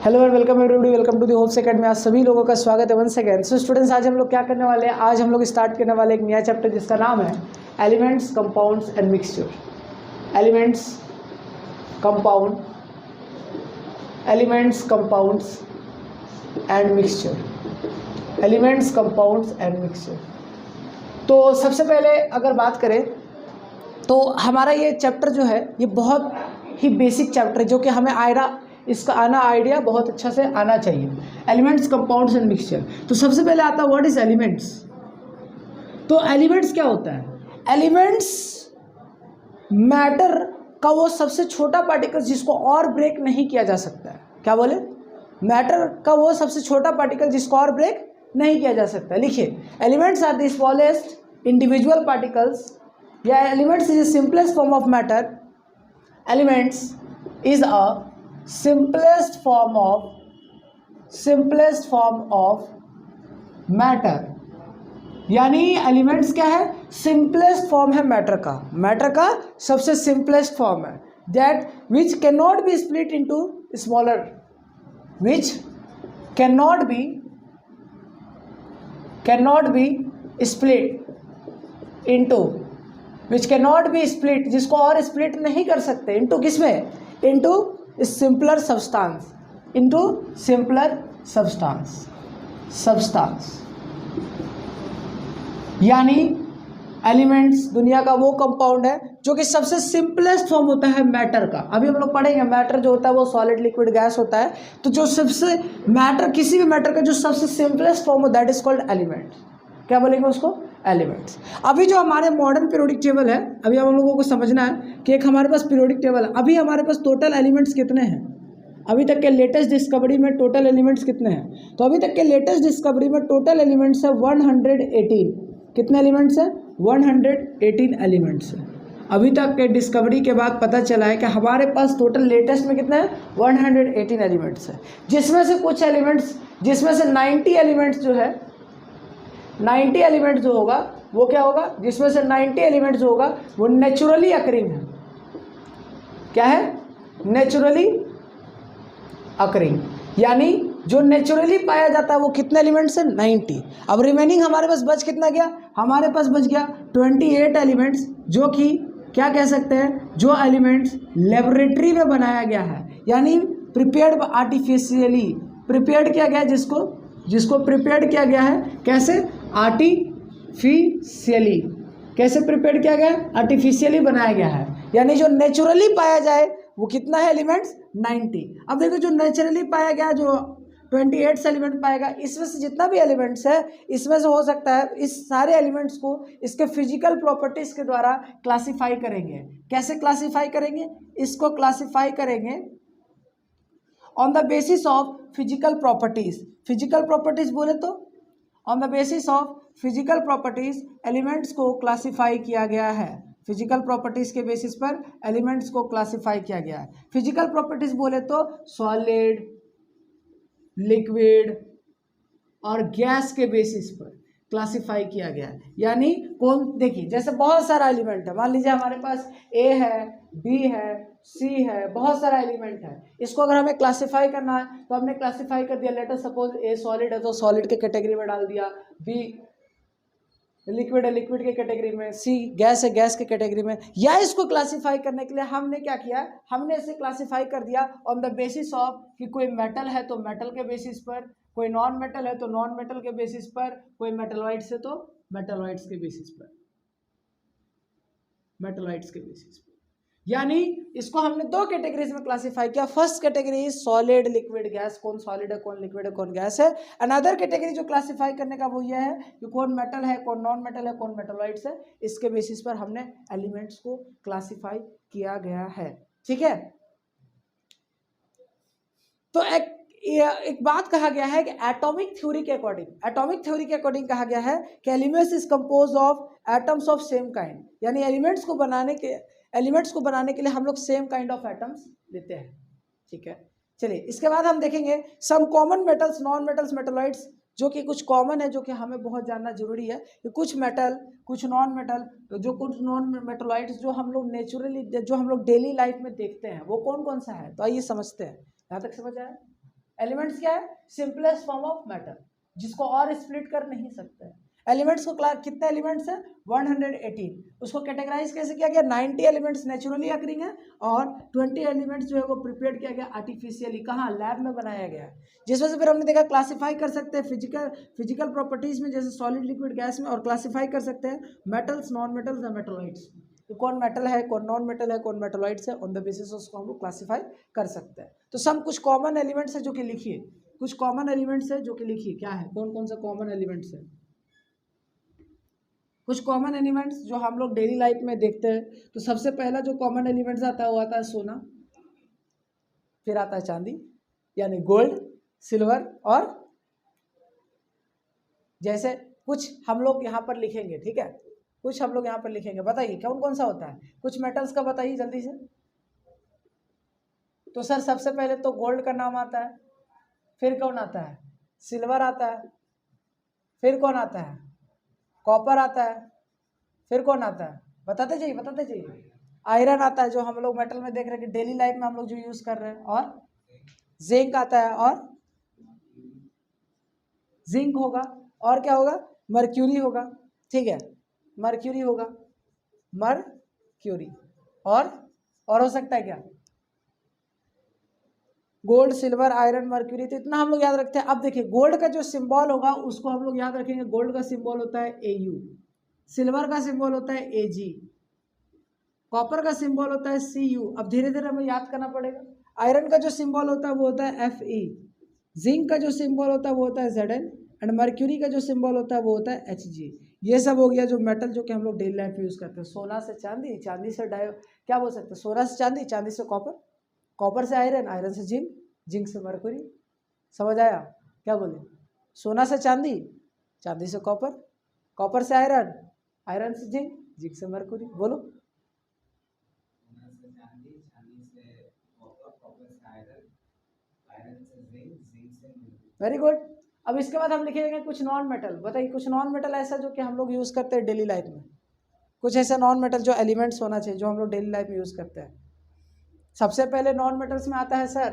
Hello and welcome everybody, welcome to the Hopes Academy. आज सभी लोगों का स्वागत है वन सेकेंड। सो स्टूडेंट्स, आज हम लोग क्या करने वाले हैं? आज हम लोग स्टार्ट करने वाले एक नया चैप्टर जिसका नाम है elements, compounds and mixture. Elements, compound, elements, compounds and mixture, elements, compounds and mixture. तो सबसे पहले अगर बात करें तो हमारा ये चैप्टर जो है ये बहुत ही बेसिक चैप्टर है, जो कि हमें इसका आइडिया बहुत अच्छा से आना चाहिए। Elements, compounds and mixture. तो सबसे पहले आता है व्हाट इज एलिमेंट्स। तो एलिमेंट्स क्या होता है? एलिमेंट्स मैटर का वो सबसे छोटा पार्टिकल जिसको और ब्रेक नहीं किया जा सकता है। क्या बोले? मैटर का वो सबसे छोटा पार्टिकल जिसको और ब्रेक नहीं किया जा सकता है। लिखिए, elements are the smallest individual particles, या elements is the simplest form of matter. Elements is a simplest form of matter। यानी एलिमेंट्स क्या है? सिंपलेस्ट फॉर्म है मैटर का। मैटर का सबसे सिंपलेस्ट फॉर्म है that which can not be split into smaller, which can not be split, जिसको और स्प्लिट नहीं कर सकते इनटू किसमें? Into simpler substance. यानी एलिमेंट्स दुनिया का वो कंपाउंड है जो कि सबसे सिंपलेस्ट फॉर्म होता है मैटर का। अभी हम लोग पढ़ेंगे मैटर जो होता है वो सॉलिड, लिक्विड, गैस होता है। तो जो सबसे मैटर, किसी भी मैटर का जो सबसे सिंपलेस्ट फॉर्म हो दैट इज कॉल्ड एलिमेंट। क्या बोलेंगे उसको? एलिमेंट्स। अभी जो हमारे मॉडर्न पीरियोडिक टेबल है, अभी हम लोगों को समझना है कि एक हमारे पास पीरियोडिक टेबल है। अभी हमारे पास टोटल एलिमेंट्स कितने हैं? अभी तक के लेटेस्ट डिस्कवरी में टोटल एलिमेंट्स कितने हैं? तो अभी तक के लेटेस्ट डिस्कवरी में टोटल एलिमेंट्स है 118। कितने एलिमेंट्स हैं? 118 एलिमेंट्स हैं। अभी तक के डिस्कवरी के बाद पता चला है कि हमारे पास टोटल लेटेस्ट में कितने हैं? 118 एलिमेंट्स है, जिसमें से कुछ एलिमेंट्स, जिसमें से 90 एलिमेंट्स जो है, 90 एलिमेंट जो होगा वो क्या होगा? जिसमें से 90 एलिमेंट जो होगा वो नेचुरली अकरिंग है। क्या है? Naturally occurring. यानी जो नेचुरली पाया जाता है वो कितने एलिमेंट्स है? 90। अब रिमेनिंग हमारे पास बच कितना गया? हमारे पास बच गया 28 एलिमेंट्स, जो कि क्या कह सकते हैं? जो एलिमेंट्स लेबोरेटरी में बनाया गया है, यानी प्रिपेयर्ड आर्टिफिशियली प्रिपेयर्ड किया गया, जिसको प्रिपेयर्ड किया गया है। कैसे? आर्टिफिशियली। कैसे प्रिपेयर्ड किया गया? आर्टिफिशियली बनाया गया है। यानी जो नेचुरली पाया जाए वो कितना है? एलिमेंट्स 90। अब देखो, जो नेचुरली पाया गया, जो 28 एलिमेंट पाएगा, इसमें से जितना भी एलिमेंट्स है, इसमें से हो सकता है इस सारे एलिमेंट्स को इसके फिजिकल प्रॉपर्टीज के द्वारा क्लासीफाई करेंगे। कैसे क्लासीफाई करेंगे? इसको क्लासीफाई करेंगे on the basis of physical properties. Physical properties बोले तो on the basis of physical properties elements को क्लासीफाई किया गया है। फिजिकल प्रॉपर्टीज के बेसिस पर एलिमेंट्स को क्लासीफाई किया गया है। फिजिकल प्रॉपर्टीज बोले तो सॉलिड, लिक्विड और गैस के बेसिस पर क्लासीफाई किया गया है। यानी कौन? देखिए, जैसे बहुत सारा एलिमेंट है, मान लीजिए हमारे पास ए है, बी है, सी है, बहुत सारा एलिमेंट है। इसको अगर हमें क्लासीफाई करना है तो हमने क्लासीफाई कर दिया। लेट अस सपोज ए सॉलिड है तो सॉलिड के कैटेगरी में डाल दिया, बी लिक्विड है, लिक्विड के कैटेगरी में, सी गैस है, गैस के कैटेगरी में। या इसको क्लासीफाई करने के लिए हमने क्या किया? हमने इसे क्लासीफाई कर दिया ऑन द बेसिस ऑफ कि कोई मेटल है तो मेटल के बेसिस पर, कोई नॉन मेटल है तो नॉन मेटल के बेसिस पर, कोई मेटलॉइड्स है तो मेटलॉइड्स के बेसिस पर, मेटलॉइड्स के बेसिस पर। यानी इसको हमने दो कैटेगरीज में क्लासीफाई किया। First category solid, liquid, gas, कौन सॉलिड है, कौन लिक्विड है, कौन गैस है। अनदर कैटेगरी जो क्लासीफाई करने का वो ये है कि कौन मेटल है, कौन नॉन मेटल है, कौन मेटलॉइड्स है। इसके बेसिस पर हमने एलिमेंट्स को क्लासीफाई किया गया है। ठीक है। तो एक बात कहा गया है कि एटॉमिक थ्योरी के अकॉर्डिंग कहा गया है कि elements is compose of atoms of same kind. यानी एलिमेंट्स को बनाने के लिए हम लोग सेम काइंड ऑफ एटम्स लेते हैं। ठीक है। चलिए, इसके बाद हम देखेंगे some common metals, non metals, metalloids, जो कि कुछ कॉमन है, जो कि हमें बहुत जानना जरूरी है कि कुछ मेटल, कुछ नॉन मेटलॉइड्स जो हम लोग नेचुरली, जो हम लोग डेली लाइफ में देखते हैं, वो कौन कौन सा है। तो आइए समझते हैं। यहाँ तक समझ आया? एलिमेंट्स क्या है? सिंपलेस्ट फॉर्म ऑफ मैटर, जिसको और स्प्लिट कर नहीं सकते। एलिमेंट्स को क्लास कितने एलिमेंट्स हैं? 118। उसको कैटेगराइज कैसे किया गया? 90 एलिमेंट्स नेचुरली अकरिंग है और 20 एलिमेंट्स जो है वो प्रिपेयर किया गया आर्टिफिशियली। कहाँ? लैब में बनाया गया है। जिस वजह से फिर हमने देखा क्लासीफाई कर सकते हैं फिजिकल प्रॉपर्टीज में, जैसे सॉलिड लिक्विड गैस में, और क्लासीफाई कर सकते हैं मेटल्स, नॉन मेटल्स या मेटलॉइड्स, तो कौन मेटल है, कौन नॉन मेटल है, कौन मेटलॉइड्स है, ऑन द बेसिस उसको हम लोग क्लासीफाई कर सकते हैं। तो सब कुछ कॉमन एलिमेंट्स है जो कि लिखिए, कुछ कॉमन एलिमेंट्स है जो कि लिखिए क्या है, कौन कौन सा कॉमन एलिमेंट्स है। कुछ कॉमन एलिमेंट्स जो हम लोग डेली लाइफ में देखते हैं, तो सबसे पहला जो कॉमन एलिमेंट्स आता है वो आता है सोना, फिर आता है चांदी यानी गोल्ड, सिल्वर, और जैसे कुछ हम लोग यहाँ पर लिखेंगे, ठीक है, कुछ हम लोग यहाँ पर लिखेंगे। बताइए कौन कौन सा होता है, कुछ मेटल्स का बताइए जल्दी से। तो सर सबसे पहले तो गोल्ड का नाम आता है, फिर कौन आता है? सिल्वर आता है, फिर कौन आता है? कॉपर आता है, फिर कौन आता है? बताते जाइए बताते जाइए। आयरन आता है जो हम लोग मेटल में देख रहे हैं कि डेली लाइफ में हम लोग जो यूज कर रहे हैं, और जिंक आता है, और जिंक होगा, और क्या होगा? मर्क्यूरी होगा, ठीक है, मर्क्यूरी होगा, मर्क्यूरी, और हो सकता है क्या? Gold, silver, iron, mercury. तो इतना हम लोग याद रखते हैं। अब देखिए गोल्ड का जो सिंबल होगा उसको हम लोग याद रखेंगे। गोल्ड का सिंबल होता है AU, सिल्वर का सिंबल होता है AG, कॉपर का सिंबल होता है CU। अब धीरे धीरे हमें याद करना पड़ेगा। आयरन का जो सिंबल होता है वो होता है FE, जिंक का जो सिंबल होता है वो होता है Zn, एंड मर्क्यूरी का जो सिंबल होता है वो होता है Hg। ये सब हो गया जो मेटल जो कि हम लोग डेली लाइफ में यूज करते हैं। सोना से चांदी, चांदी से क्या बोल सकते हैं? सोना से चांदी, चांदी से कॉपर, कॉपर से आयरन, आयरन से जिंक, जिंक से मर्क्यूरी। समझ आया? क्या बोले? सोना से चांदी, चांदी से कॉपर, कॉपर से आयरन, आयरन से जिंक, जिंक से मर्क्यूरी। बोलो। Very good. अब इसके बाद हम लिखेंगे कुछ नॉन मेटल। बताइए कुछ नॉन मेटल ऐसा जो कि हम लोग यूज करते हैं डेली लाइफ में, कुछ ऐसा नॉन मेटल जो एलिमेंट्स होना चाहिए जो हम लोग डेली लाइफ में यूज करते हैं। सबसे पहले नॉन मेटल्स में आता है सर,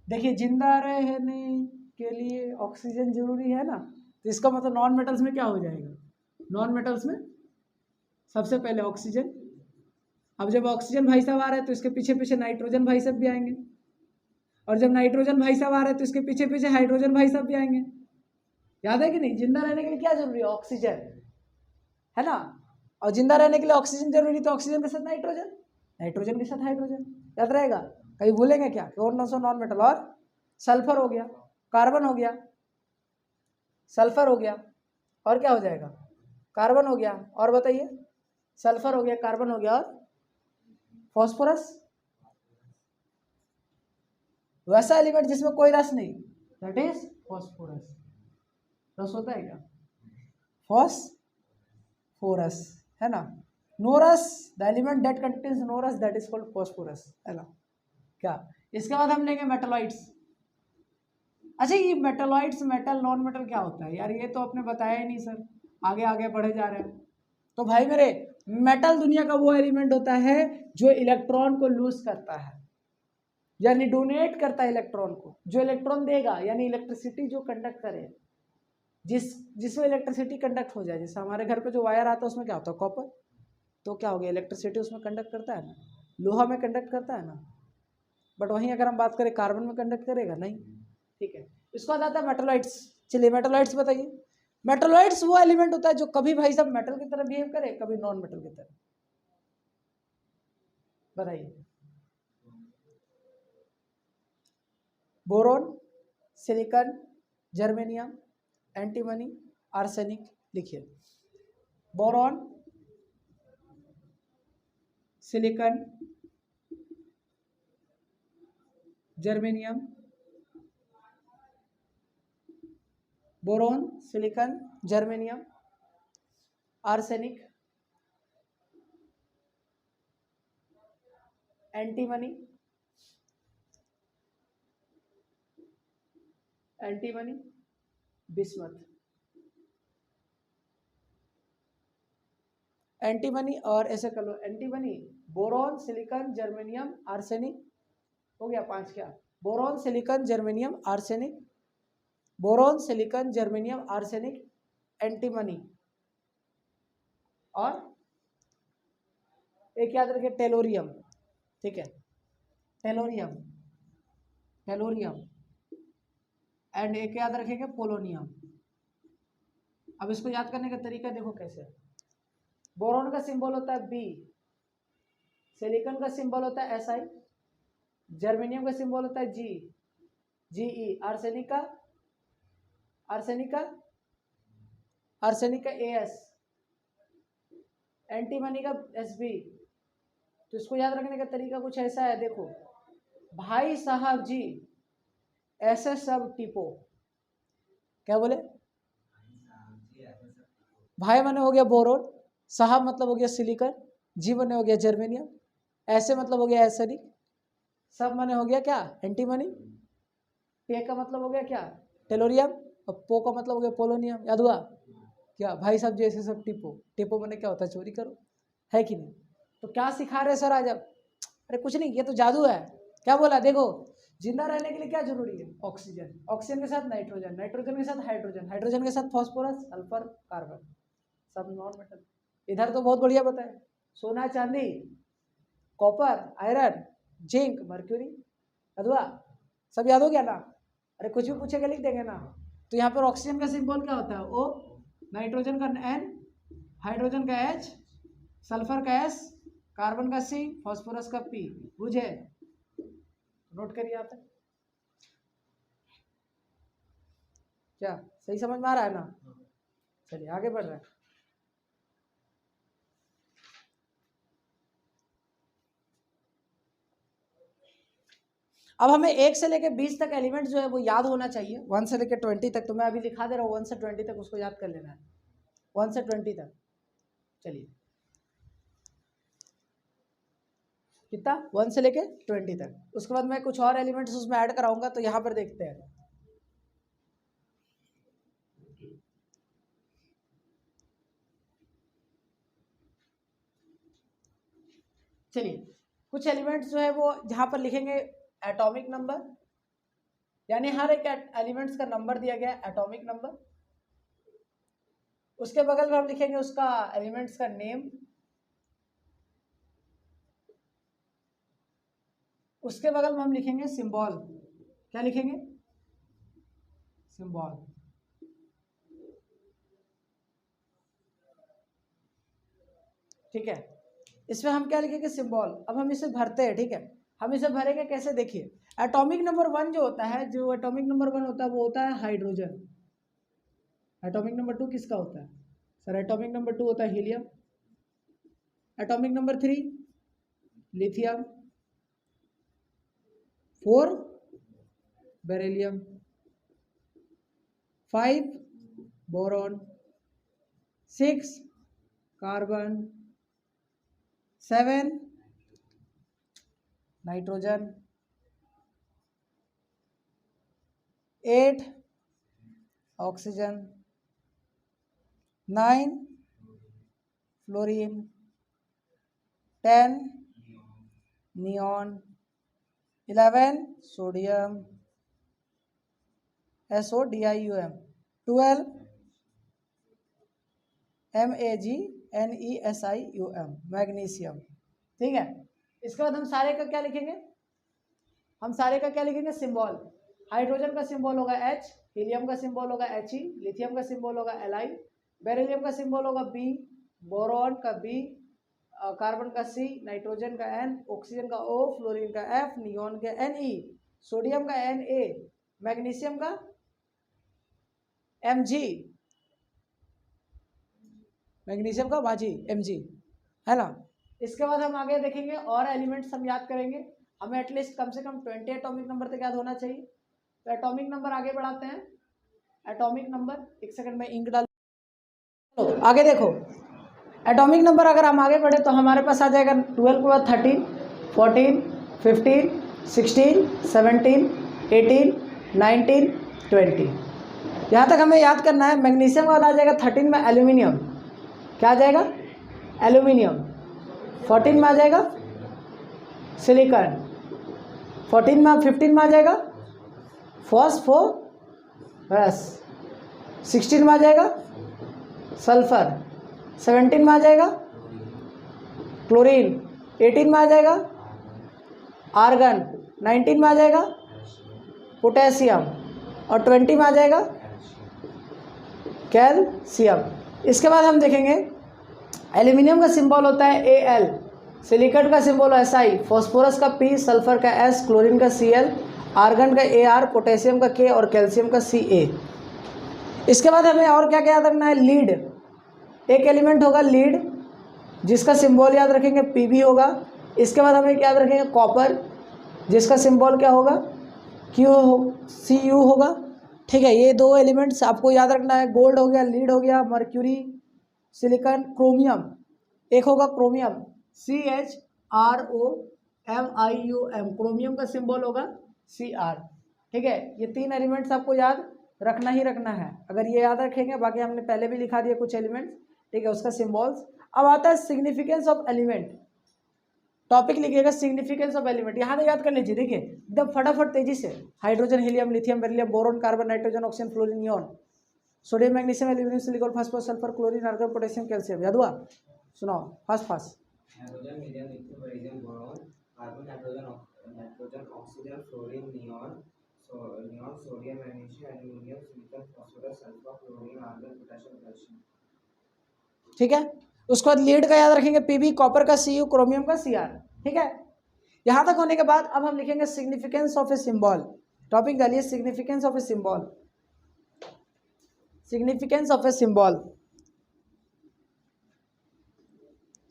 देखिए जिंदा रहने के लिए ऑक्सीजन जरूरी है ना, तो इसका मतलब नॉन मेटल्स में क्या हो जाएगा? नॉन मेटल्स में सबसे पहले ऑक्सीजन। अब जब ऑक्सीजन भाई साहब आ रहा है तो इसके पीछे पीछे नाइट्रोजन भाई साहब भी आएंगे, और जब नाइट्रोजन भाई साहब आ रहे हैं तो इसके पीछे पीछे हाइड्रोजन भाई साहब भी आएंगे। याद है कि नहीं? जिंदा रहने के लिए क्या जरूरी है? ऑक्सीजन, है ना। और जिंदा रहने के लिए ऑक्सीजन जरूरी, तो ऑक्सीजन के साथ नाइट्रोजन, नाइट्रोजन के साथ हाइड्रोजन। याद रहेगा? कहीं भूलेंगे क्या? कौन सा नॉन मेटल? और सल्फर हो गया, कार्बन हो गया, सल्फर हो गया, और क्या हो जाएगा? कार्बन हो गया, और बताइए। सल्फर हो गया, कार्बन हो गया, और फॉस्फोरस, वैसा एलिमेंट जिसमें कोई रस नहीं, दैट इज फॉस्फोरस। रस होता है क्या? फॉस्फोरस, है ना। नो रस, the element that contains no रस, दैट इज कॉल्ड फॉस्फोरस, है ना। क्या? इसके बाद हम लेंगे मेटलॉइड्स। अच्छा ये मेटलॉइड्स, मेटल, नॉन मेटल क्या होता है यार? ये तो आपने बताया ही नहीं सर, आगे आगे बढ़े जा रहे हैं। तो भाई मेरे, मेटल दुनिया का वो एलिमेंट होता है जो इलेक्ट्रॉन को लूज करता है, यानी डोनेट करता है इलेक्ट्रॉन को। जो इलेक्ट्रॉन देगा यानी इलेक्ट्रिसिटी जो कंडक्ट करे, जिसमें इलेक्ट्रिसिटी कंडक्ट हो जाए। जैसे हमारे घर पे जो वायर आता है उसमें क्या होता है? कॉपर। तो क्या हो गया? इलेक्ट्रिसिटी उसमें कंडक्ट करता है ना। लोहा में कंडक्ट करता है ना। बट वहीं अगर हम बात करें कार्बन में कंडक्ट करेगा नहीं, ठीक है। इसके बाद आता है मेटलॉइड्स। चलिए मेटलॉइड्स बताइए। मेटलॉइड्स वो एलिमेंट होता है जो कभी भाई साहब मेटल की तरह बिहेव करे, कभी नॉन मेटल की तरह। बताइए। Boron, silicon, germanium, antimony, arsenic. लिखिए। Boron, silicon, germanium, boron, silicon, germanium, arsenic, antimony, antimony, bismuth. Antimony और ऐसे कर लो, antimony, boron, silicon, germanium, arsenic. हो गया 5 क्या? Boron, silicon, germanium, arsenic, boron, silicon, germanium, arsenic, antimony, और एक याद रखिए टेलोरियम, ठीक है, टेलोरियम, टेलोरियम, एंड एक याद रखेंगे पोलोनियम। अब इसको याद करने का तरीका देखो कैसे। बोरॉन का सिंबल होता है बी, सिलिकॉन का सिंबल होता है एस आई, जर्मेनियम का सिंबल होता है जी, जी ई, आर्सेनिक का, आर्सेनिक का, आर्सेनिक का ए एस, एंटीमनी का एस बी। तो इसको याद रखने का तरीका कुछ ऐसा है, देखो भाई साहब जी ऐसे सब टिपो, क्या बोले, भाई माने हो गया बोरोन, साहब मतलब हो गया सिलिकॉन, जी माने हो गया जर्मेनियम, ऐसे मतलब हो गया एर्सेनिक, सब माने हो गया क्या एंटीमनी, टे का मतलब हो गया क्या टेलोरियम, और पो का मतलब हो गया पोलोनियम। याद हुआ क्या, भाई साहब जैसे सब टिपो, टिपो माने क्या होता है, चोरी करो, है कि नहीं। तो क्या सिखा रहे सर आज आप, अरे कुछ नहीं, ये तो जादू है। क्या बोला, देखो जिंदा रहने के लिए क्या जरूरी है, ऑक्सीजन, ऑक्सीजन के साथ नाइट्रोजन, नाइट्रोजन के साथ हाइड्रोजन, हाइड्रोजन के साथ फॉस्फोरस, सल्फर, कार्बन, सब नॉन मेटल। इधर तो बहुत बढ़िया बताया, सोना, चांदी, copper, iron, zinc, mercury, Adhwa, सब याद हो गया ना। अरे कुछ भी पूछेगा लिख देंगे ना। तो यहाँ पर ऑक्सीजन का सिंबल क्या होता है, ओ, नाइट्रोजन का एन, हाइड्रोजन का एच, सल्फर का एस, कार्बन का सी, फास्फोरस का पी। बुझे, नोट करिए आप, क्या सही समझ में आ रहा है ना। चलिए आगे बढ़ रहे हैं। अब हमें 1 से लेकर 20 तक एलिमेंट जो है वो याद होना चाहिए, 1 से लेकर 20 तक। तो मैं अभी लिखा दे रहा हूँ 1 से 20 तक, उसको याद कर लेना है, 1 से 20 तक। चलिए कितना, 1 से लेके 20 तक। उसके बाद मैं कुछ और एलिमेंट्स उसमें ऐड कराऊंगा, तो यहाँ पर देखते हैं। चलिए कुछ एलिमेंट्स जो है वो जहाँ पर लिखेंगे एटॉमिक नंबर, यानी हर एक एलिमेंट्स का नंबर दिया गया है, एटॉमिक नंबर। उसके बगल में हम लिखेंगे उसका एलिमेंट्स का नेम, उसके बगल में हम लिखेंगे सिंबल। क्या लिखेंगे, सिंबल। ठीक है, इसमें हम क्या लिखेंगे, सिंबल। अब हम इसे भरते हैं, ठीक है। हम इसे भरेंगे कैसे, देखिए एटॉमिक नंबर 1 जो होता है, जो एटॉमिक नंबर 1 होता है वो होता है हाइड्रोजन। एटॉमिक नंबर 2 किसका होता है सर, एटॉमिक नंबर 2 होता है helium. Atomic number 3 lithium, 4 beryllium, 5 boron, 6 carbon, 7 nitrogen, 8 oxygen, 9 fluorine, 10 neon, 11 sodium, SODIUM, 12 MAGNESIUM, magnesium. ठीक है, इसके बाद हम सारे का क्या लिखेंगे, हम सारे का क्या लिखेंगे, सिंबल। हाइड्रोजन का सिंबल होगा H, हीलियम का सिंबल होगा He, लिथियम का सिंबल होगा Li, बेरिलियम का सिंबल होगा B, बोरॉन का B, कार्बन का C, नाइट्रोजन का N, ऑक्सीजन का O, फ्लोरीन का F, नियॉन का Ne, सोडियम का Na, मैग्नीशियम का Mg, मैग्नीशियम का Mg, Mg, है ना। इसके बाद हम आगे देखेंगे और एलिमेंट्स हम याद करेंगे। हमें एटलीस्ट कम से कम 20 एटॉमिक नंबर तक याद होना चाहिए। तो एटॉमिक नंबर आगे बढ़ाते हैं। एटॉमिक नंबर, एक सेकंड में इंक डाल, आगे देखो। एटॉमिक नंबर अगर हम आगे बढ़े तो हमारे पास आ जाएगा 12 के बाद 13, 14, 15, 16, 17, 18, 19, 20। यहाँ तक हमें याद करना है। मैग्नीशियम वाला आ जाएगा 13 में एल्यूमिनियम, क्या आ जाएगा, एल्यूमिनियम। 14 में आ जाएगा सिलिकॉन, 14 में 15 में आ जाएगा फॉस्फोरस, 16 में आ जाएगा सल्फर, 17 में आ जाएगा क्लोरीन, 18 में आ जाएगा आर्गन, 19 में आ जाएगा पोटेशियम और 20 में आ जाएगा कैल्शियम। इसके बाद हम देखेंगे एल्यूमिनियम का सिंबल होता है Al, सिलिकेट का सिंबल Si, फॉस्फोरस का P, सल्फर का S, क्लोरीन का Cl, आर्गन का Ar, पोटेशियम का K और कैल्शियम का Ca। इसके बाद हमें और क्या क्या याद रखना है, लीड, एक एलिमेंट होगा लीड जिसका सिंबल याद रखेंगे Pb होगा। इसके बाद हमें क्या याद रखेंगे, कॉपर जिसका सिंबल क्या होगा Cu होगा। ठीक है, ये दो एलिमेंट्स आपको याद रखना है, गोल्ड हो गया, लीड हो गया, मर्क्यूरी, सिलिकॉन, क्रोमियम, एक होगा क्रोमियम CHROMIUM, क्रोमियम का सिंबल होगा Cr। ठीक है, ये तीन एलिमेंट्स आपको याद रखना ही रखना है। अगर ये याद रखेंगे, बाकी हमने पहले भी लिखा दिया कुछ एलिमेंट्स, ठीक है, उसका सिंबल्स। अब आता है सिग्निफिकेंस ऑफ एलिमेंट, टॉपिक लिखिएगा सिग्निफिकेंस ऑफ एलिमेंट, यहाँ तो याद कर लीजिए। देखिए एकदम फटाफट तेजी से, hydrogen, helium, lithium, beryllium, boron, carbon, nitrogen, oxygen, fluorine, neon, sodium, magnesium, aluminium, silicon, phosphorus, sulphur, chlorine, argon, potassium, calcium. याद हुआ? सुनाओ fast fast. Hydrogen, helium, lithium, beryllium, boron, carbon, nitrogen, oxygen, fluorine, neon, sodium, magnesium, aluminium, silicon, phosphorus, sulphur, chlorine, argon, potassium, calcium. ठीक है, उसके बाद lead का याद रखेंगे Pb, कॉपर का Cu, क्रोमियम का Cr। ठीक है, यहां तक होने के बाद अब हम लिखेंगे significance of a symbol. Topic डालिए significance of a symbol, significance of a symbol,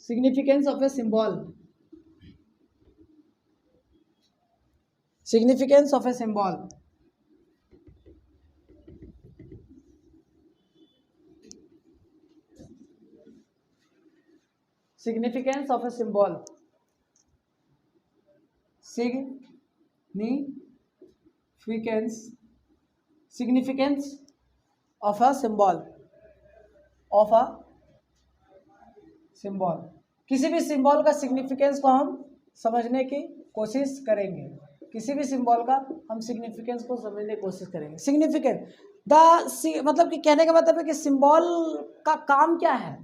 significance of a symbol, significance of a symbol. Significance of a symbol, significance of a symbol, of a symbol. किसी भी symbol का significance को हम समझने की कोशिश करेंगे, किसी भी सिंबल का हम सिग्निफिकेंस को समझने की कोशिश करेंगे। सिग्निफिकेंस मतलब कि कहने का मतलब है कि सिंबल का काम क्या है।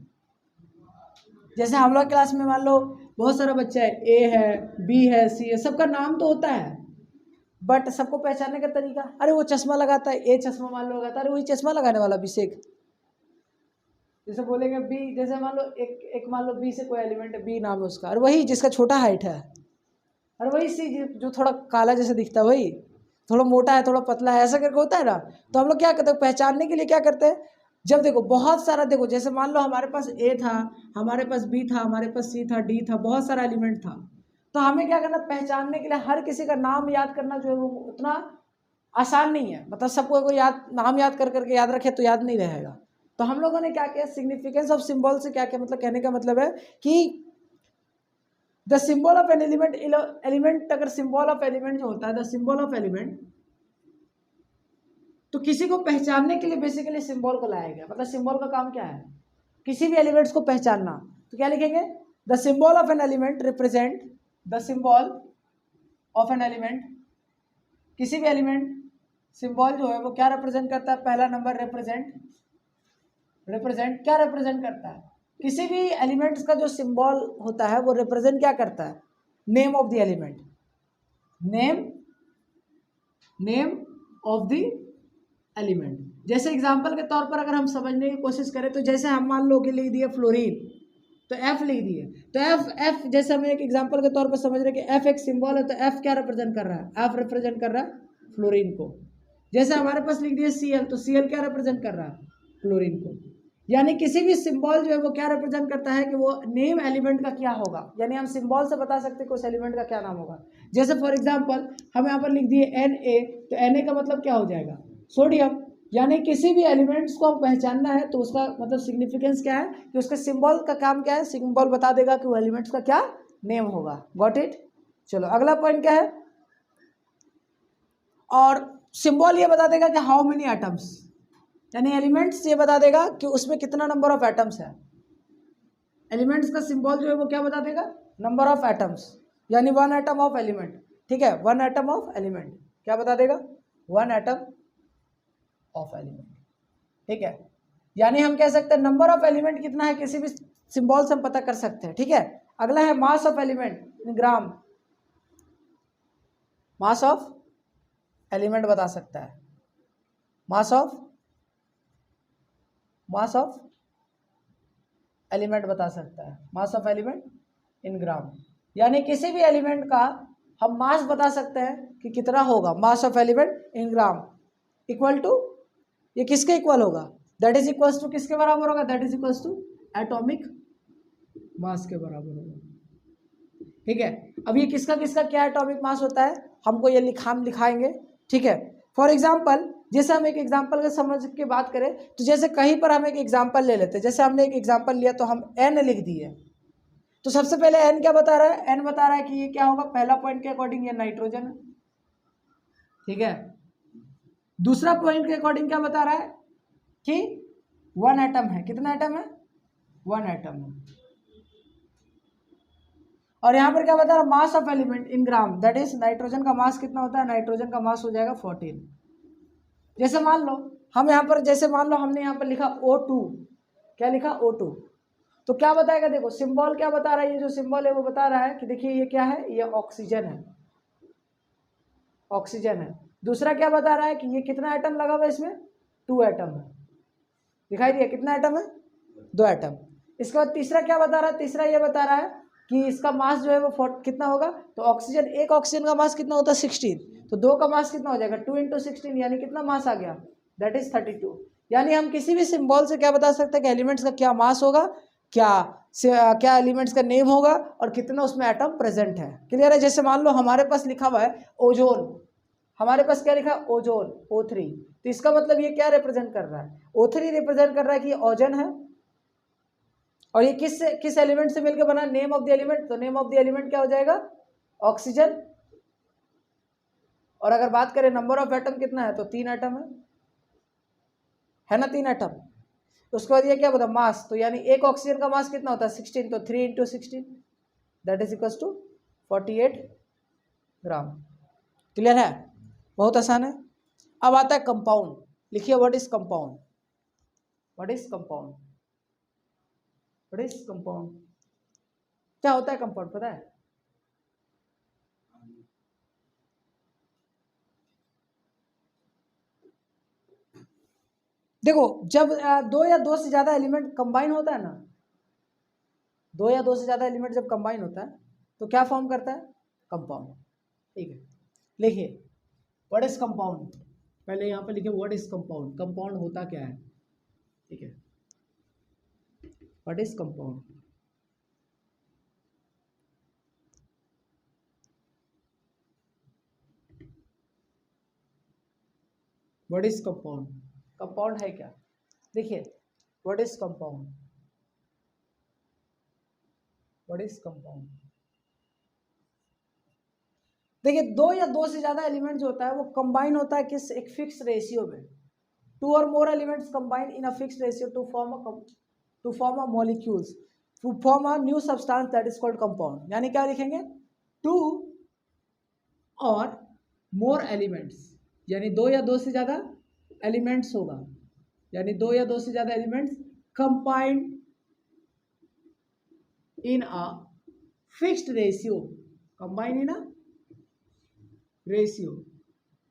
जैसे हम लोग क्लास में मान लो बहुत सारा बच्चा है, ए है, बी है, सी है, सबका नाम तो होता है, बट सबको पहचानने का तरीका, अरे वो चश्मा लगाता है, ए चश्मा मान लो लगाता है, अरे वही चश्मा लगाने वाला अभिषेक। जैसे बोलेंगे बी, जैसे मान लो एक मान लो बी से कोई एलिमेंट है, बी नाम है उसका, अरे वही जिसका छोटा हाइट है, अरे वही सी जो थोड़ा काला जैसे दिखता है, वही थोड़ा मोटा है, थोड़ा पतला है, ऐसा करके होता है ना। तो हम लोग क्या करते हैं, पहचानने के लिए क्या करते हैं, जब देखो बहुत सारा, देखो जैसे मान लो हमारे पास ए था, हमारे पास बी था, हमारे पास सी था, डी था, बहुत सारा एलिमेंट था, तो हमें क्या करना, पहचानने के लिए हर किसी का नाम याद करना जो है वो उतना आसान नहीं है। मतलब सबको को याद, नाम याद कर करके याद रखे तो याद नहीं रहेगा। तो हम लोगों ने क्या किया, सिग्निफिकेंस ऑफ सिंबल से क्या किया, मतलब कहने का मतलब है कि the symbol of an element, अगर सिंबल ऑफ एलिमेंट जो होता है, द सिंबल ऑफ एलिमेंट, तो किसी को पहचानने के लिए बेसिकली सिंबल को लाया गया। मतलब सिंबल का काम क्या है, किसी भी एलिमेंट्स को पहचानना। तो क्या लिखेंगे, the symbol of an element represent, the symbol of an element, किसी भी एलिमेंट सिंबल जो है वो क्या रिप्रेजेंट करता है, पहला नंबर रिप्रेजेंट क्या रिप्रेजेंट करता है, किसी भी एलिमेंट्स का जो सिंबल होता है वो रिप्रेजेंट क्या करता है, name of the element, name of the element. जैसे एग्जांपल के तौर पर अगर हम समझने की कोशिश करें, तो जैसे हम मान लो कि लिख दिए फ्लोरीन, तो एफ लिख दिए, तो एफ जैसे हम एक एग्जांपल के तौर पर समझ रहे कि एफ एक सिंबल है, तो एफ क्या रिप्रेजेंट कर रहा है, एफ रिप्रेजेंट कर रहा है फ्लोरीन को। जैसे हमारे पास लिख दिए Cl, तो Cl क्या रिप्रेजेंट कर रहा है, फ्लोरीन को। यानी किसी भी सिंबल जो है वो क्या रिप्रेजेंट करता है कि वो नेम एलिमेंट का क्या होगा, यानी हम सिंबल से बता सकते हैं कि उस एलिमेंट का क्या नाम होगा। जैसे फॉर एग्जांपल हम यहाँ पर लिख दिए Na, तो Na का मतलब क्या हो जाएगा, सोडियम। यानी किसी भी एलिमेंट्स को हम पहचानना है तो उसका मतलब सिग्निफिकेंस क्या है कि उसके सिंबल का काम क्या है, सिंबल बता देगा कि वो एलिमेंट्स का क्या नेम होगा। Got it. चलो अगला पॉइंट क्या है, और सिंबल ये बता देगा कि हाउ मेनी एटम्स, यानी एलिमेंट्स ये बता देगा कि उसमें कितना नंबर ऑफ एटम्स है। एलिमेंट्स का सिंबल जो है वो क्या बता देगा, नंबर ऑफ एटम्स, यानी 1 एटम ऑफ एलिमेंट। ठीक है, 1 एटम ऑफ एलिमेंट, क्या बता देगा, 1 एटम ऑफ एलिमेंट, ठीक है। यानी हम कह सकते हैं नंबर ऑफ एलिमेंट कितना है किसी भी सिंबल से हम पता कर सकते हैं, ठीक है। अगला है मास of element in gram, mass of element बता सकता है, मास ऑफ एलिमेंट बता सकता है, मास ऑफ एलिमेंट इन ग्राम। यानी किसी भी एलिमेंट का हम मास बता सकते हैं कि कितना होगा, mass of element in gram equal to, ये किसके इक्वल होगा, दैट इज इक्वल्स टू किसके बराबर होगा, that is equals to atomic mass के बराबर होगा, ठीक है। अब ये किसका किसका क्या एटॉमिक मास होता है हमको ये हम लिखाएंगे, ठीक है। फॉर एग्जाम्पल जैसे हम एक एग्जाम्पल के समझ के बात करें तो जैसे कहीं पर हम एक एग्जाम्पल ले लेते हैं, जैसे हमने एक एग्जाम्पल लिया तो हम n लिख दिए, तो सबसे पहले n क्या बता रहा है, n बता रहा है कि ये क्या होगा, पहला पॉइंट के अकॉर्डिंग ये नाइट्रोजन है, ठीक है। दूसरा पॉइंट के अकॉर्डिंग क्या बता रहा है कि 1 एटम है, कितना एटम है, 1 एटम है। और यहाँ पर क्या बता रहा है, मास of element in gram, that is nitrogen का मास कितना होता है, नाइट्रोजन का मास हो जाएगा 14। जैसे मान लो हम यहाँ पर, जैसे मान लो हमने यहाँ पर लिखा O2, क्या लिखा O2, तो क्या बताएगा, देखो सिंबल क्या बता रहा है, ये जो सिंबल है वो बता रहा है कि देखिए ये क्या है, ये ऑक्सीजन है, ऑक्सीजन है। दूसरा क्या बता रहा है कि ये कितना एटम लगा हुआ है इसमें, 2 एटम है, दिखाई दिया कितना एटम है, 2 एटम। इसके बाद तीसरा क्या बता रहा है, तीसरा ये बता रहा है कि इसका मास जो है वो कितना होगा, तो ऑक्सीजन, एक ऑक्सीजन का मास कितना होता है 16, तो 2 का मास कितना हो जाएगा 2 × 16, यानी कितना मास आ गया, दैट इज 32। यानी हम किसी भी सिंबल से क्या बता सकते हैं कि एलिमेंट्स का क्या मास होगा, क्या एलिमेंट्स का नेम होगा और कितना उसमें एटम प्रेजेंट है, क्लियर है। जैसे मान लो हमारे पास लिखा हुआ है ओजोन, हमारे पास क्या लिखा है ओजोन O3, तो इसका मतलब ये क्या रिप्रेजेंट कर रहा है, O3 रिप्रेजेंट कर रहा है कि ओजोन है, और ये किस एलिमेंट से मिलकर बना, नेम ऑफ द एलिमेंट, तो नेम ऑफ द एलिमेंट क्या हो जाएगा, ऑक्सीजन। और अगर बात करें नंबर ऑफ एटम कितना है, तो 3 एटम है ना, 3 एटम। उसके बाद ये क्या बता, मास, तो यानी एक ऑक्सीजन का मास कितना होता है 16, तो 3 × 16 that is equals to 48 gram, clear है, बहुत आसान है। अब आता है कंपाउंड, लिखिए what is compound, what is compound, what is compound, क्या होता है कंपाउंड पता है, देखो जब 2 या 2 से ज्यादा एलिमेंट कंबाइन होता है ना, 2 या 2 से ज्यादा एलिमेंट जब कंबाइन होता है तो क्या फॉर्म करता है, कंपाउंड, ठीक है। लिखिए व्हाट इज कंपाउंड, पहले यहाँ पे लिखिए व्हाट इज कंपाउंड, कंपाउंड होता क्या है, ठीक है, what is compound, what is compound, compound है क्या, देखिए what is compound, what is compound, देखिए 2 या 2 से ज्यादा एलिमेंट जो होता है वो कंबाइन होता है किस, एक फिक्स रेशियो में, 2 और more elements combine in a fix ratio to form a molecules, to form a new substance that is called compound. यानी क्या लिखेंगे, 2 और मोर एलिमेंट्स, यानी 2 या 2 से ज्यादा एलिमेंट्स होगा, यानी 2 या 2 से ज्यादा elements combined in a fixed ratio, combined in a ratio,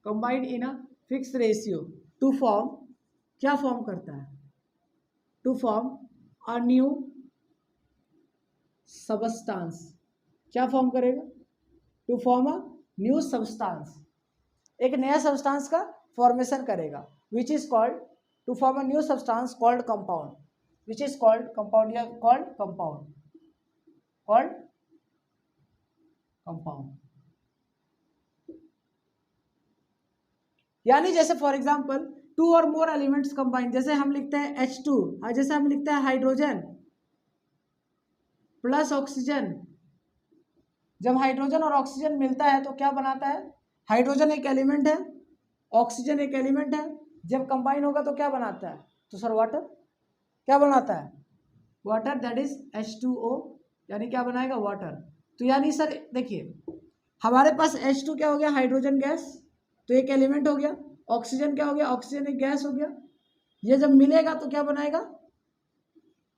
combined in a fixed ratio to form, क्या फॉर्म करता है, to form a new substance, क्या फॉर्म करेगा, to form a new substance, एक नया सब्सटेंस का फॉर्मेशन करेगा, which is called, to form a new substance called compound, which is called compound, या कॉल्ड कंपाउंड, कॉल्ड कंपाउंड। यानी जैसे for example 2 और मोर एलिमेंट्स कंबाइन, जैसे हम लिखते हैं H2, जैसे हम लिखते हैं हाइड्रोजन प्लस ऑक्सीजन, जब हाइड्रोजन और ऑक्सीजन मिलता है तो क्या बनाता है, हाइड्रोजन एक एलिमेंट है, ऑक्सीजन एक एलिमेंट है, जब कंबाइन होगा तो क्या बनाता है, तो सर वाटर, क्या बनाता है, वाटर, दैट इज H2O, यानी क्या बनाएगा वाटर। तो यानी सर देखिए हमारे पास H2 क्या हो गया, हाइड्रोजन गैस, तो एक एलिमेंट हो गया। ऑक्सीजन क्या हो गया, ऑक्सीजन एक गैस हो गया। ये जब मिलेगा तो क्या बनाएगा,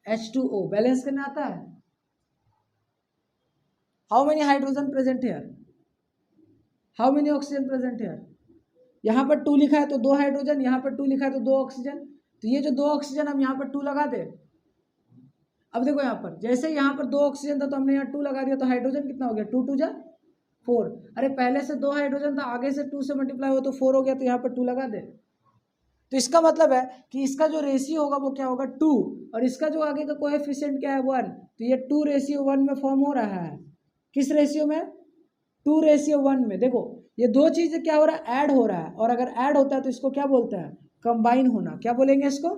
H2O। बैलेंस करने आता है। How many hydrogen present here, how many oxygen present here. यहाँ पर 2 लिखा है तो 2 हाइड्रोजन, यहाँ पर 2 लिखा है तो 2 ऑक्सीजन। तो ये जो 2 ऑक्सीजन हम यहाँ पर 2 लगा दे। अब देखो यहाँ पर जैसे यहाँ पर 2 ऑक्सीजन था तो हमने यहाँ 2 लगा दिया, तो हाइड्रोजन कितना हो गया, 2 2 जा 4। अरे पहले से 2 हाइड्रोजन था, आगे से 2 से मल्टीप्लाई हो तो 4 हो गया, तो यहाँ पर 2 लगा दे। तो इसका मतलब है कि इसका जो रेशियो होगा वो क्या होगा, 2, और इसका जो आगे का कोएफिशिएंट क्या है, 1। तो ये 2:1 में फॉर्म हो रहा है। किस रेशियो में, 2:1 में। देखो ये दो चीज़ें क्या हो रहा है, ऐड हो रहा है, और अगर ऐड होता है तो इसको क्या बोलते हैं, कंबाइन होना। क्या बोलेंगे इसको,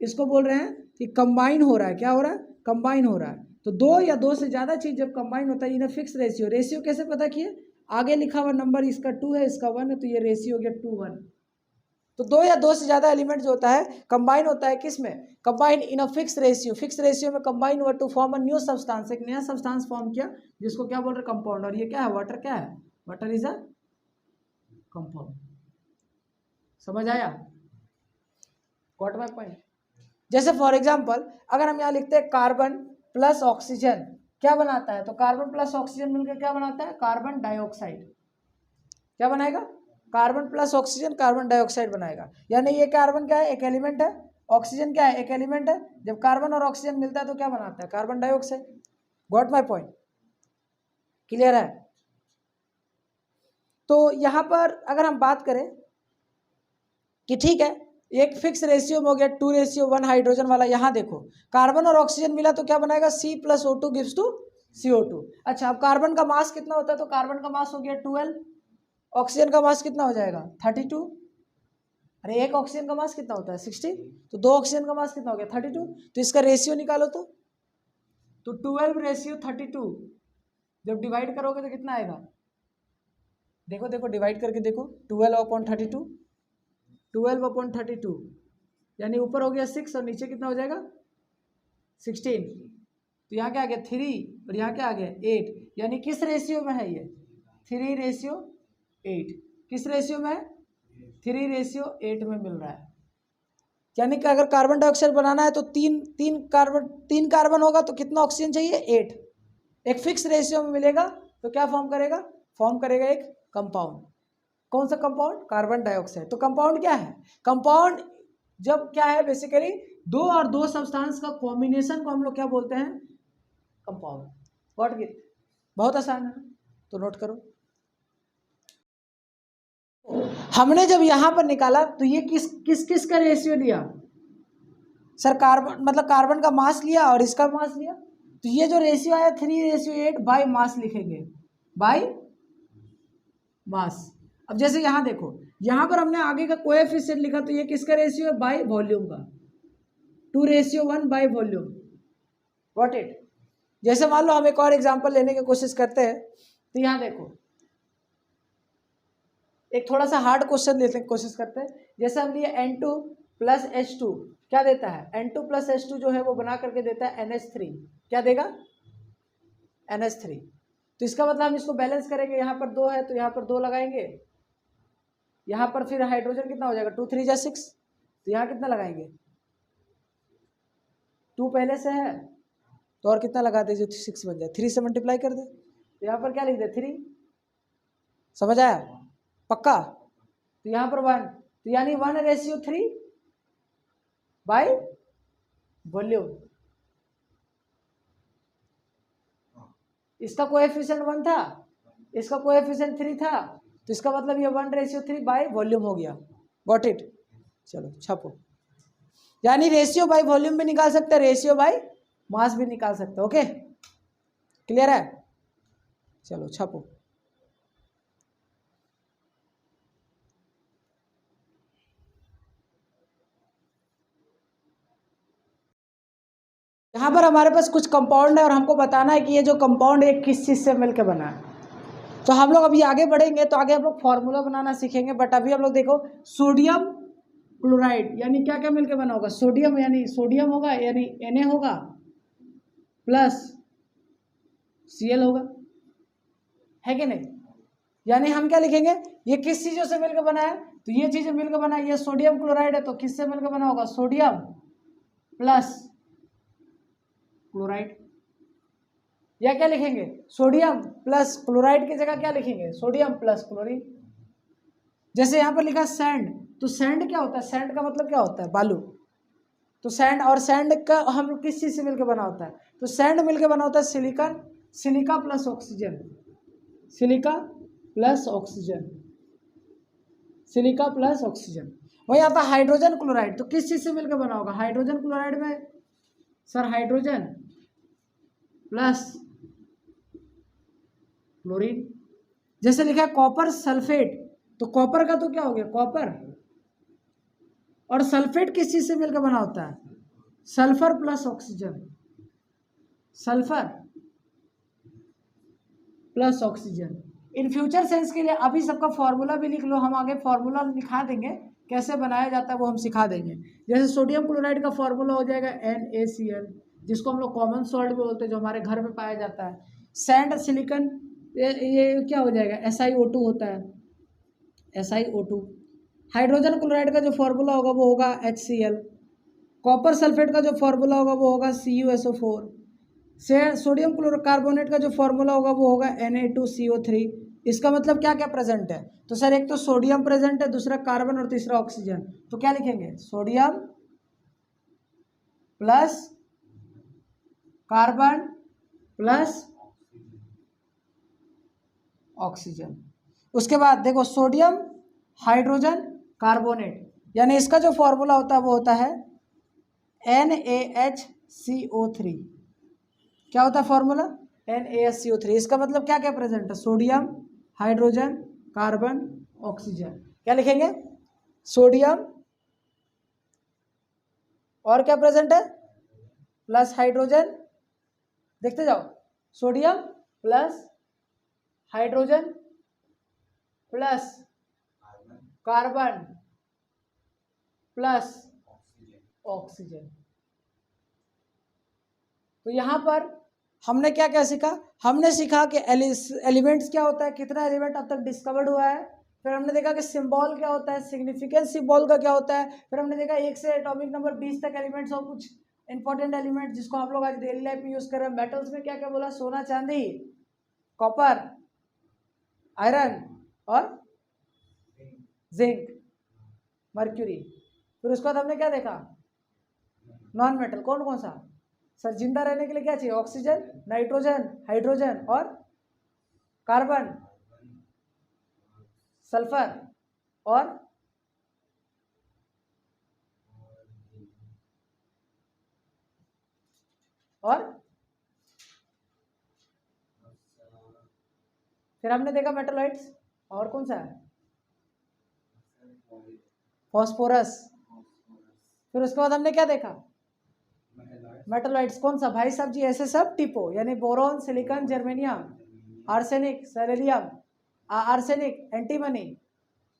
इसको बोल रहे हैं कि कंबाइन हो रहा है। क्या हो रहा है, कंबाइन हो रहा है। तो 2 या 2 से ज़्यादा चीज़ जब कंबाइन होता है इन फिक्स रेशियो। रेशियो कैसे पता किए, आगे लिखा हुआ नंबर इसका 2 है, इसका 1 है, तो ये रेशियो हो गया 2:1। तो 2 या 2 से ज़्यादा एलिमेंट जो होता है कंबाइन होता है किस में, combine in a fix ratio. Fix ratio में कंबाइन हुआ to form a new substance, एक नया सब्सटेंस फॉर्म किया, जिसको क्या बोल रहे हैं, कंपाउंड। और ये क्या है, वाटर। क्या है, वाटर इज अ कंपाउंड। समझ आया, गॉट माय पॉइंट। जैसे फॉर एग्जांपल अगर हम यहाँ लिखते हैं कार्बन प्लस ऑक्सीजन क्या बनाता है, तो कार्बन प्लस ऑक्सीजन मिलकर क्या बनाता है, कार्बन डाइऑक्साइड। क्या बनाएगा, carbon plus oxygen carbon dioxide बनाएगा। यानी ये कार्बन क्या है, एक एलिमेंट है, ऑक्सीजन क्या है, एक एलिमेंट है। जब कार्बन और ऑक्सीजन मिलता है तो क्या बनाता है, carbon dioxide. Got my point, clear है। तो यहाँ पर अगर हम बात करें कि ठीक है एक फिक्स रेशियो में हो गया 2:1 हाइड्रोजन वाला। यहाँ देखो कार्बन और ऑक्सीजन मिला तो क्या बनाएगा, C+O2 गिव्स टू CO2। अच्छा अब कार्बन का मास कितना होता है, तो कार्बन का मास हो गया 12, ऑक्सीजन का मास कितना हो जाएगा 32। अरे एक ऑक्सीजन का मास कितना होता है 60, तो 2 ऑक्सीजन का मास कितना हो गया 32। तो इसका रेशियो निकालो तो 12:32 जब डिवाइड करोगे तो कितना आएगा, देखो देखो डिवाइड करके देखो, 12/32, 12/32 यानी ऊपर हो गया 6 और नीचे कितना हो जाएगा 16। तो यहाँ क्या आ गया 3 और यहाँ क्या आ गया 8। यानी किस रेशियो में है ये, 3:8। किस रेशियो में है, 3:8 में मिल रहा है। यानी कि अगर कार्बन डाइऑक्साइड बनाना है तो तीन कार्बन होगा तो कितना ऑक्सीजन चाहिए 8। एक फिक्स रेशियो में मिलेगा तो क्या फॉर्म करेगा, फॉर्म करेगा एक कंपाउंड। कौन सा कंपाउंड, कार्बन डाइऑक्साइड। तो कंपाउंड क्या है, कंपाउंड जब क्या है बेसिकली 2 और 2 सब्सटेंस का कॉम्बिनेशन को हम लोग क्या बोलते हैं, कंपाउंड। व्हाट गिट, बहुत आसान है, तो नोट करो। हमने जब यहाँ पर निकाला तो ये किस का रेशियो लिया सर, कार्बन मतलब कार्बन का मास लिया और इसका मास लिया। तो ये जो रेशियो आया 3:8 बाई मास लिखेंगे, बाई मास। अब जैसे यहाँ देखो यहाँ पर हमने आगे का कोएफिशिएंट लिखा तो ये किसका रेशियो है, बाई वॉल्यूम का, 2:1 बाई वॉल्यूम। Got it. जैसे मान लो हम एक और एग्जांपल लेने की कोशिश करते हैं, तो यहाँ देखो एक थोड़ा सा हार्ड क्वेश्चन लेने की कोशिश करते हैं। जैसे हम लिए N2 + H2 क्या देता है, N2 + H2 जो है वो बना करके देता है NH3। क्या देगा, NH3। तो इसका मतलब हम इसको बैलेंस करेंगे, यहाँ पर 2 है तो यहाँ पर 2 लगाएंगे, यहाँ पर फिर हाइड्रोजन कितना हो जाएगा 2 3 जा 6, तो यहाँ कितना लगाएंगे 2 पहले से है तो और कितना लगा दे जो 6 बन जाए, 3 से मल्टीप्लाई कर दे, तो यहाँ पर क्या लिख दे 3। समझ आया, पक्का। तो यहाँ पर 1, तो यानी 1:3 बाई वॉल्यूम। इसका कोएफिशिएंट 1 था, इसका कोएफिशिएंट 3 था, तो इसका मतलब ये 1:3 बाई वॉल्यूम हो गया। Got it. चलो छापो, यानी रेशियो बाई वॉल्यूम भी निकाल सकते हैं, रेशियो बाई मास भी निकाल सकते हैं। ओके क्लियर है, चलो छापो। यहाँ पर हमारे पास कुछ कंपाउंड है और हमको बताना है कि ये जो कंपाउंड है किस चीज़ से मिलकर बना है। तो हम लोग अभी आगे बढ़ेंगे तो आगे हम लोग फार्मूला बनाना सीखेंगे, बट अभी हम लोग देखो सोडियम क्लोराइड यानी क्या क्या मिलकर बना होगा, सोडियम यानी सोडियम होगा यानी Na होगा प्लस Cl होगा, है कि नहीं? यानी हम क्या लिखेंगे, ये किस चीज़ों से मिलकर बना है, तो ये चीज़ें मिलकर बना है, ये सोडियम क्लोराइड है तो किससे मिलकर बना होगा, सोडियम प्लस क्लोराइड। या क्या लिखेंगे, सोडियम प्लस क्लोराइड की जगह क्या लिखेंगे, सोडियम प्लस क्लोरीन। जैसे यहाँ पर लिखा सैंड, तो सैंड क्या होता है, सैंड का मतलब क्या होता है, बालू। तो सैंड, और सैंड का हम लोग किस चीज़ से मिलकर बना होता है, तो सैंड मिलकर बना होता है silicon, silica plus oxygen, silica plus oxygen, silica plus oxygen. वही आता है हाइड्रोजन क्लोराइड, तो किस चीज़ से मिलकर बना होगा, हाइड्रोजन क्लोराइड में सर हाइड्रोजन प्लस क्लोरीन। जैसे लिखा है कॉपर सल्फेट, तो कॉपर का तो क्या हो गया, कॉपर, और सल्फेट किस चीज से मिलकर बना होता है, sulphur plus oxygen, sulphur plus oxygen. In future sense के लिए अभी सबका फॉर्मूला भी लिख लो, हम आगे फॉर्मूला लिखा देंगे, कैसे बनाया जाता है वो हम सिखा देंगे। जैसे सोडियम क्लोराइड का फॉर्मूला हो जाएगा NaCl, जिसको हम लोग कॉमन सॉल्ट भी बोलते हैं, जो हमारे घर में पाया जाता है। सैंड सिलिकन ये क्या हो जाएगा, SiO2 होता है, SiO2। हाइड्रोजन क्लोराइड का जो फॉर्मूला होगा वो होगा HCl। कॉपर सल्फेट का जो फॉर्मूला होगा वो होगा CuSO4। सोडियम क्लोरोकार्बोनेट का जो फॉर्मूला होगा वो होगा Na2CO3। इसका मतलब क्या क्या प्रेजेंट है, तो सर एक तो सोडियम प्रेजेंट है, दूसरा कार्बन और तीसरा ऑक्सीजन। तो क्या लिखेंगे, sodium plus carbon plus oxygen. उसके बाद देखो सोडियम हाइड्रोजन कार्बोनेट, यानी इसका जो फॉर्मूला होता है वो होता है NaHCO3। क्या होता है फॉर्मूला, NaHCO3। इसका मतलब क्या क्या प्रेजेंट है, सोडियम हाइड्रोजन कार्बन ऑक्सीजन। क्या लिखेंगे, सोडियम और क्या प्रेजेंट है, प्लस हाइड्रोजन, देखते जाओ, sodium plus hydrogen plus carbon plus oxygen. तो यहाँ पर हमने क्या क्या सीखा, हमने सीखा कि एलिमेंट्स क्या होता है, कितना एलिमेंट अब तक डिस्कवर्ड हुआ है। फिर हमने देखा कि सिंबल क्या होता है, सिग्निफिकेंस सिंबल का क्या होता है। फिर हमने देखा 1 से एटॉमिक नंबर 20 तक एलिमेंट्स और कुछ इंपॉर्टेंट एलिमेंट जिसको हम लोग आज डेली लाइफ में यूज कर रहे हैं। मेटल्स में क्या क्या बोला, सोना चांदी, कॉपर, आयरन और जिंक, मर्क्यूरी। फिर उसके बाद हमने क्या देखा, नॉन मेटल कौन कौन सा, सर जिंदा रहने के लिए क्या चाहिए, ऑक्सीजन, नाइट्रोजन, हाइड्रोजन और कार्बन, सल्फर और फिर हमने देखा मेटलॉइड्स, और कौन सा है, फॉस्फोरस। फिर उसके बाद हमने क्या देखा, मेटलॉइड्स कौन सा भाई साहब जी, ऐसे सब टिपो, यानी boron, silicon, germanium, arsenic, selenium, arsenic, antimony,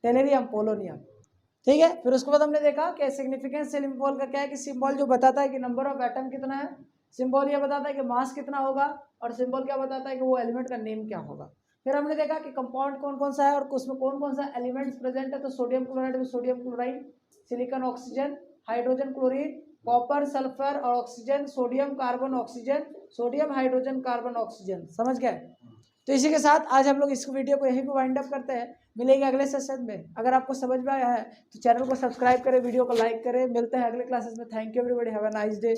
टेलेरियम, polonium. ठीक है। फिर उसके बाद हमने देखा कि सिग्निफिकेंस सिंबल का क्या है, कि सिंबल जो बताता है कि नंबर ऑफ एटम कितना है, सिंबल ये बताता है कि मास कितना होगा, और सिंबल क्या बताता है कि वो एलिमेंट का नेम क्या होगा। फिर हमने देखा कि कंपाउंड कौन कौन सा है और उसमें कौन कौन सा एलिमेंट्स प्रेजेंट है। तो सोडियम क्लोराइड में sodium chloride, silicon oxygen, hydrogen chlorine, copper sulphur और oxygen, sodium carbon oxygen, sodium hydrogen carbon oxygen. समझ गए। तो इसी के साथ आज हम लोग इस वीडियो को यहीं पे वाइंड अप करते हैं। मिलेंगे अगले सेशन में। अगर आपको समझ में आया है तो चैनल को सब्सक्राइब करें, वीडियो को लाइक करें। मिलते हैं अगले क्लासेस में। Thank you everybody, have a nice day.